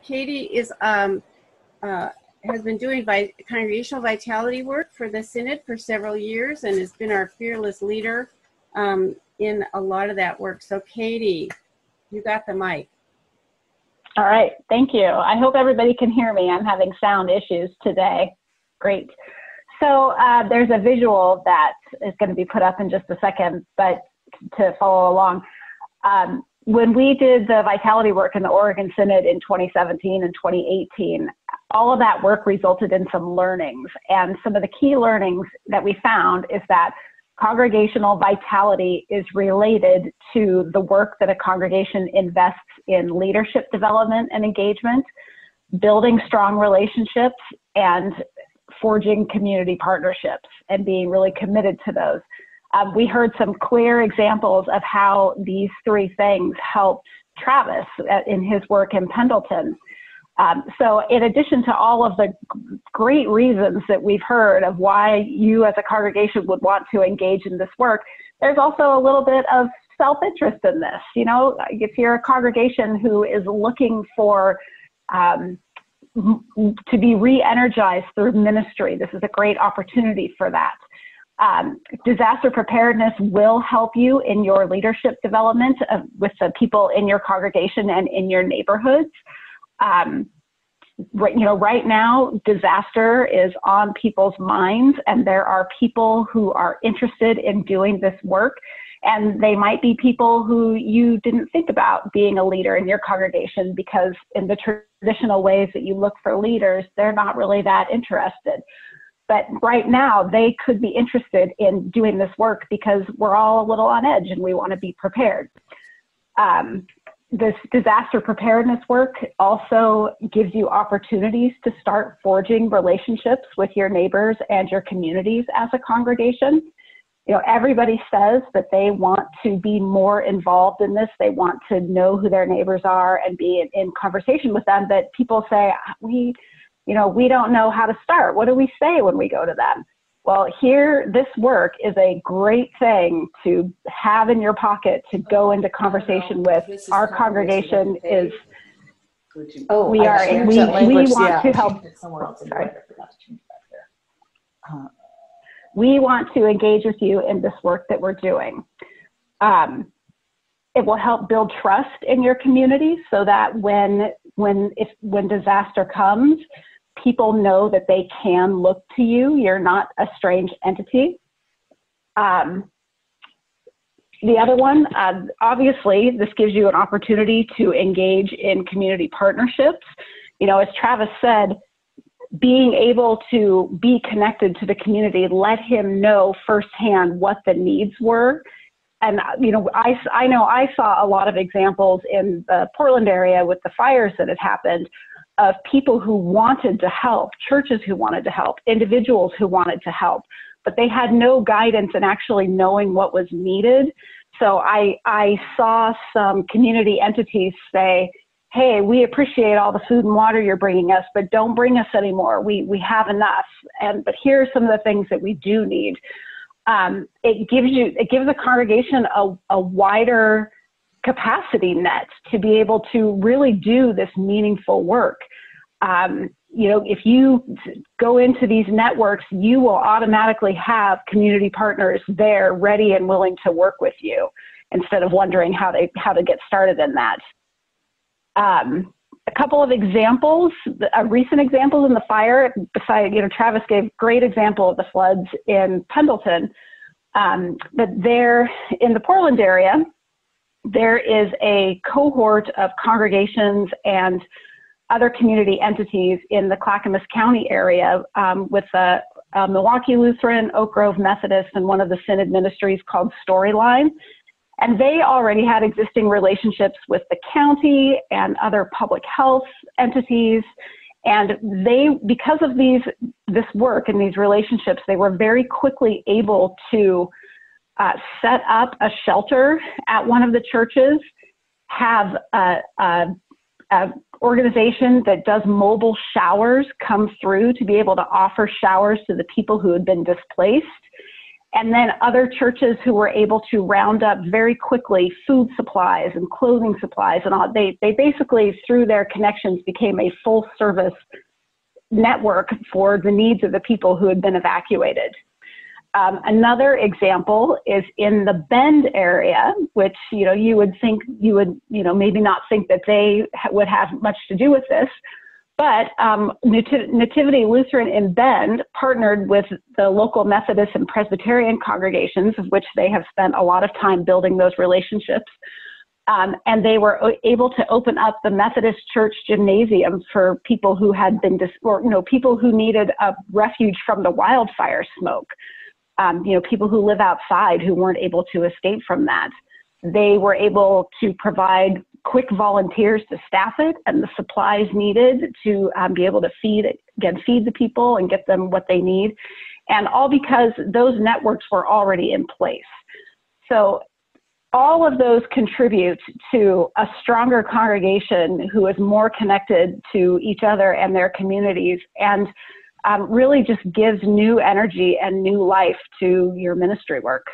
Katy is has been doing congregational vitality work for the Synod for several years and has been our fearless leader in a lot of that work. So Katy, you got the mic. All right, thank you. I hope everybody can hear me. I'm having sound issues today. Great. So there's a visual that is going to be put up in just a second, but to follow along. When we did the vitality work in the Oregon Synod in 2017 and 2018, all of that work resulted in some learnings. And some of the key learnings that we found is that congregational vitality is related to the work that a congregation invests in leadership development and engagement, building strong relationships, and forging community partnerships and being really committed to those. We heard some clear examples of how these three things helped Travis in his work in Pendleton. So in addition to all of the great reasons that we've heard of why you as a congregation would want to engage in this work, there's also a little bit of self-interest in this. You know, if you're a congregation who is looking for to be re-energized through ministry, this is a great opportunity for that. Disaster preparedness will help you in your leadership development with the people in your congregation and in your neighborhoods. Right now, disaster is on people's minds, and there are people who are interested in doing this work, and they might be people who you didn't think about being a leader in your congregation because in the traditional ways that you look for leaders, they're not really that interested. But right now, they could be interested in doing this work because we're all a little on edge and we want to be prepared. This disaster preparedness work also gives you opportunities to start forging relationships with your neighbors and your communities as a congregation. You know, everybody says that they want to be more involved in this. They want to know who their neighbors are and be in conversation with them. But people say, we don't know how to start. What do we say when we go to them? Well, this work is a great thing to have in your pocket to go into conversation with. Our congregation is, we want to help. We want to engage with you in this work that we're doing. It will help build trust in your community so that when disaster comes, people know that they can look to you. You're not a strange entity. The other one, obviously, this gives you an opportunity to engage in community partnerships. You know, as Travis said, being able to be connected to the community, let him know firsthand what the needs were. And, you know, I know I saw a lot of examples in the Portland area with the fires that had happened of people who wanted to help, churches who wanted to help, individuals who wanted to help, but they had no guidance in actually knowing what was needed. So I saw some community entities say, hey, we appreciate all the food and water you're bringing us, but don't bring us anymore. We have enough. But here are some of the things that we do need. It gives a congregation a wider capacity net to be able to really do this meaningful work. You know, if you go into these networks, you will automatically have community partners there ready and willing to work with you instead of wondering how to get started in that. A couple of examples, recent examples in the fire, besides, you know, Travis gave a great example of the floods in Pendleton, but there in the Portland area, there is a cohort of congregations and other community entities in the Clackamas County area with Milwaukee Lutheran, Oak Grove Methodist, and one of the Synod ministries called Storyline. And they already had existing relationships with the county and other public health entities. And because of this work and these relationships, they were very quickly able to set up a shelter at one of the churches, have an organization that does mobile showers come through to be able to offer showers to the people who had been displaced. And then other churches who were able to round up very quickly food supplies and clothing supplies and all. They basically, through their connections, became a full service network for the needs of the people who had been evacuated. Another example is in the Bend area, which, you would maybe not think that they would have much to do with this. But Nativity Lutheran in Bend partnered with the local Methodist and Presbyterian congregations, of which they have spent a lot of time building those relationships. And they were able to open up the Methodist Church gymnasium for people who had been, people who needed a refuge from the wildfire smoke. People who live outside who weren't able to escape from that. They were able to provide quick volunteers to staff it and the supplies needed to be able to feed the people and get them what they need. And all because those networks were already in place. So all of those contribute to a stronger congregation who is more connected to each other and their communities, and really just gives new energy and new life to your ministry work.